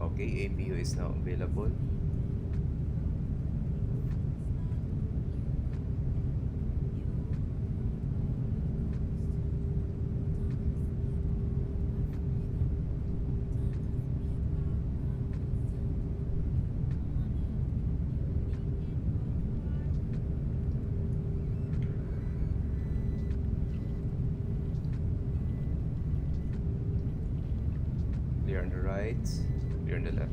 Okay, APU is now available. Clear on the right, clear on the left.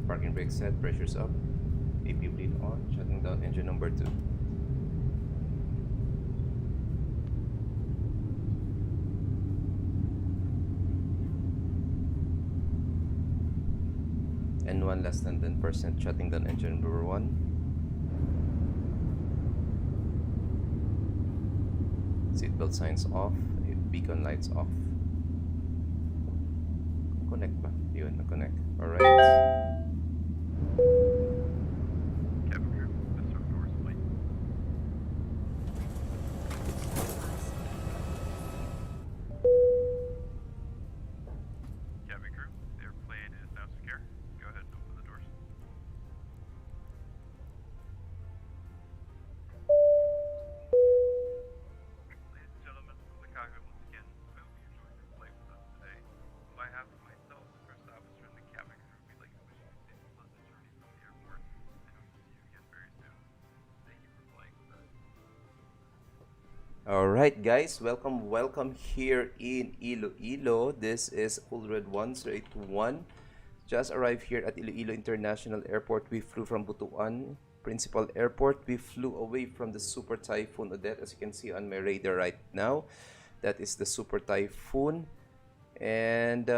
Parking brake set, pressure's up. AP bleed on, shutting down engine number 2. N1 less than 10%, shutting down engine number 1. Seatbelt signs off, beacon lights off. Connect ba? Yun, na-connect. Alright. Cabin crew, this is doors, please. Cabin crew, the airplane is now secure. Go ahead and open the doors. Ladies and gentlemen, from the cockpit once again, I hope you enjoyed your flight with us today. On behalf of myself, the first officer, and the cabin crew, we'd like to wish you a safe and pleasant journey from the airport, and hope to see you again very soon. Thank you for flying with us. Alright guys, welcome here in Iloilo. This is Ulred 1081. Just arrived here at Iloilo International Airport. We flew from Butuan Principal Airport. We flew away from the Super Typhoon Odette, as you can see on my radar right now. That is the Super Typhoon. And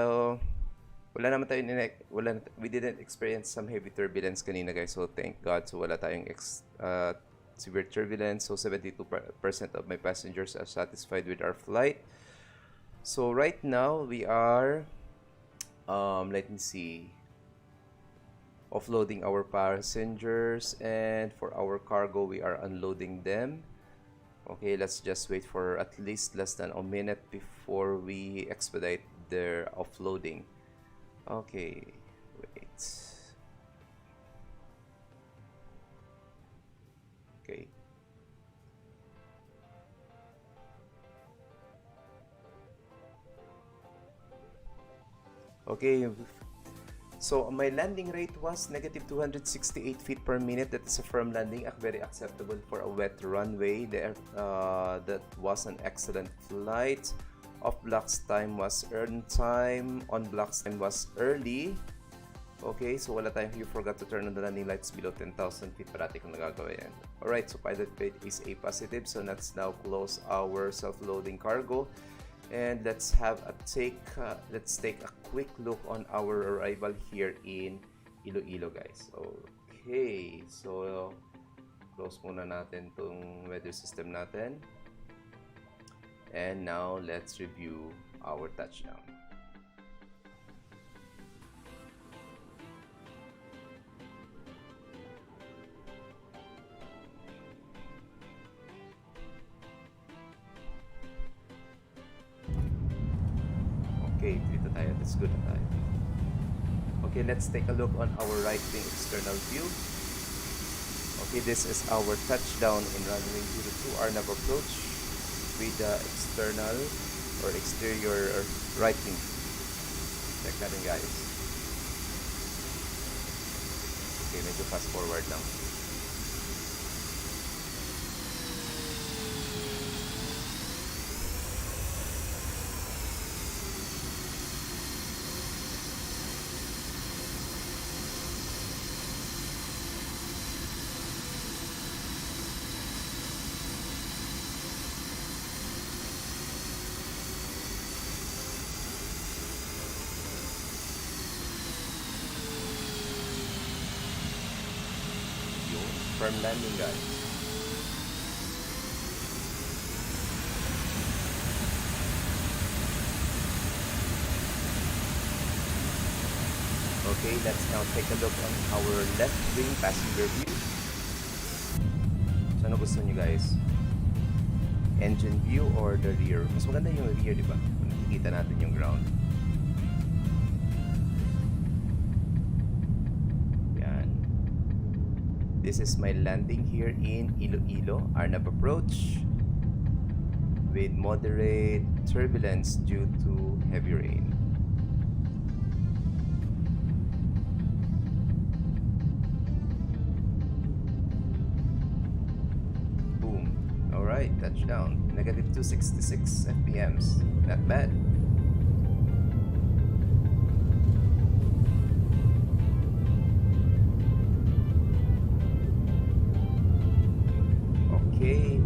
we didn't experience some heavy turbulence kanina guys, so thank God. So wala tayong severe turbulence. So 72% of my passengers are satisfied with our flight. So right now we are let me see, offloading our passengers, and for our cargo we are unloading them. Okay, let's just wait for at least less than a minute before we expedite their offloading. Okay, wait. Okay. Okay, so my landing rate was negative 268 feet per minute. That is a firm landing, very acceptable for a wet runway. There, that was an excellent flight. Off blocks time was earned time. On blocks time was early. Okay, so wala tayong, you forgot to turn on the landing lights below 10,000 feet. Parati kong nagagawa yan. Alright, so pilot grade is A positive. So let's now close our self-loading cargo. And let's take a quick look on our arrival here in Iloilo guys. Okay, so close muna natin tong weather system natin. And now let's review our touchdown. Okay, dito tayo. That's good na tayo. Okay, let's take a look on our right wing external view. Okay, this is our touchdown in runway 02 RNAV approach with the external or exterior right wing. Check natin guys. Okay, medyo fast forward lang. Firm landing guys. Okay, let's now take a look on our left wing passenger view. So ano gusto nyo guys? Engine view or the rear? Mas maganda yung rear, di ba? Nakikita natin yung ground. This is my landing here in Iloilo, RNAV approach with moderate turbulence due to heavy rain. Boom. Alright, touchdown. Negative 266 FPMs. Not bad.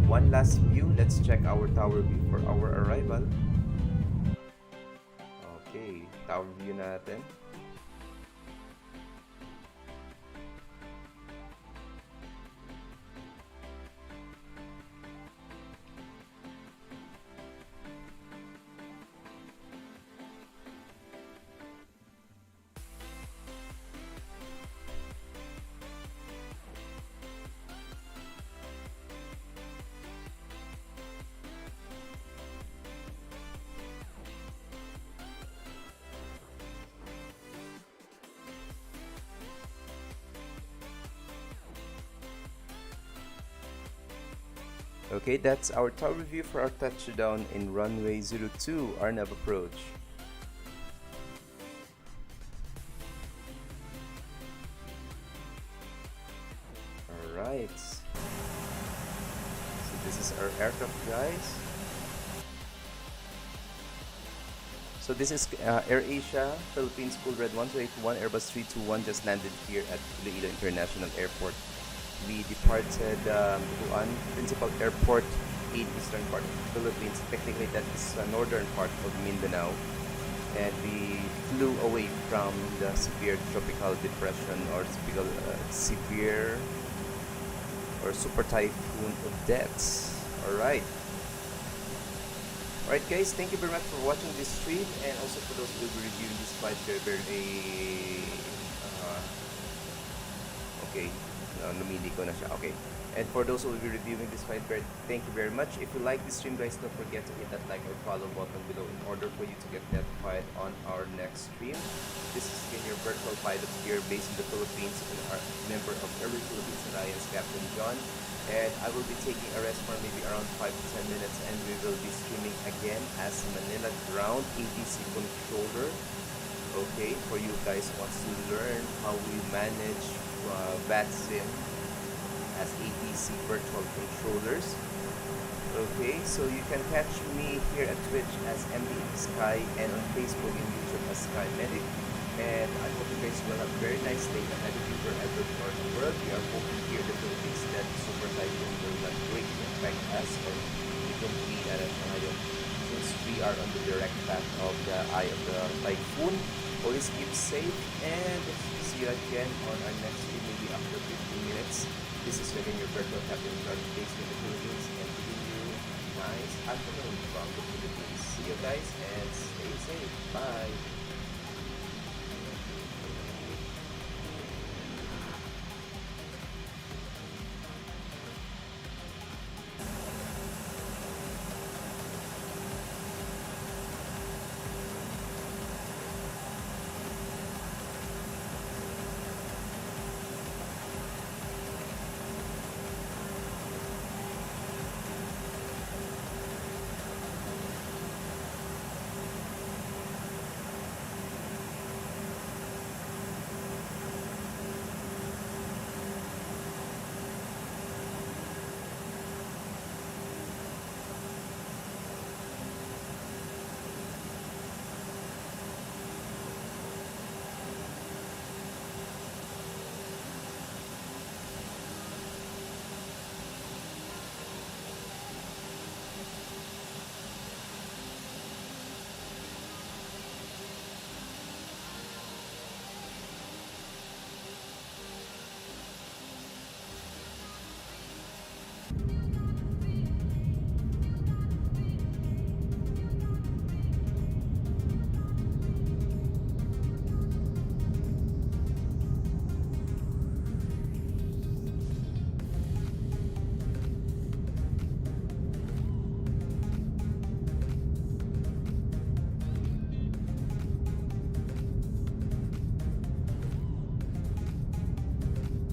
one last view. Let's check our tower view for our arrival. Okay, tower view natin. Okay, that's our tower view for our touchdown in runway 02, Arnav approach. Alright. So this is our aircraft, guys. So this is AirAsia, Philippines School Red 1281, Airbus 321 just landed here at Iloilo International Airport. We departed Butuan Principal Airport in eastern part of the Philippines. Technically, that is the northern part of Mindanao. And we flew away from the severe tropical depression or severe or super typhoon of deaths. Alright. Alright guys, thank you very much for watching this stream, and also for those who will be reviewing this flight okay. Lumili ko na siya. Okay. And for those who will be reviewing this flight, thank you very much. If you like this stream, guys, don't forget to hit that like or follow button below in order for you to get notified on our next stream. This is again your virtual pilot here based in the Philippines and our member of Early Philippines Alliance, Captain John. And I will be taking a rest for maybe around 5 to 10 minutes, and we will be streaming again as Manila Ground ATC controller. Okay, for you guys who wants to learn how we manage VATSIM as ATC virtual controllers. Okay, so you can catch me here at Twitch as MD Sky and on Facebook and YouTube as Sky Medic. And I hope you guys will have a very nice day ahead of you wherever you are in the world. We are hoping here in the Philippines that super typhoon will not greatly affect us, or even we at an island, since we are on the direct path of the eye of the typhoon. Always keep safe, and see you again on our next stream maybe after 15 minutes. This is again your virtual Captain Guard based in the Philippines, and giving you a nice afternoon from the Philippines. See you guys and stay safe. Bye.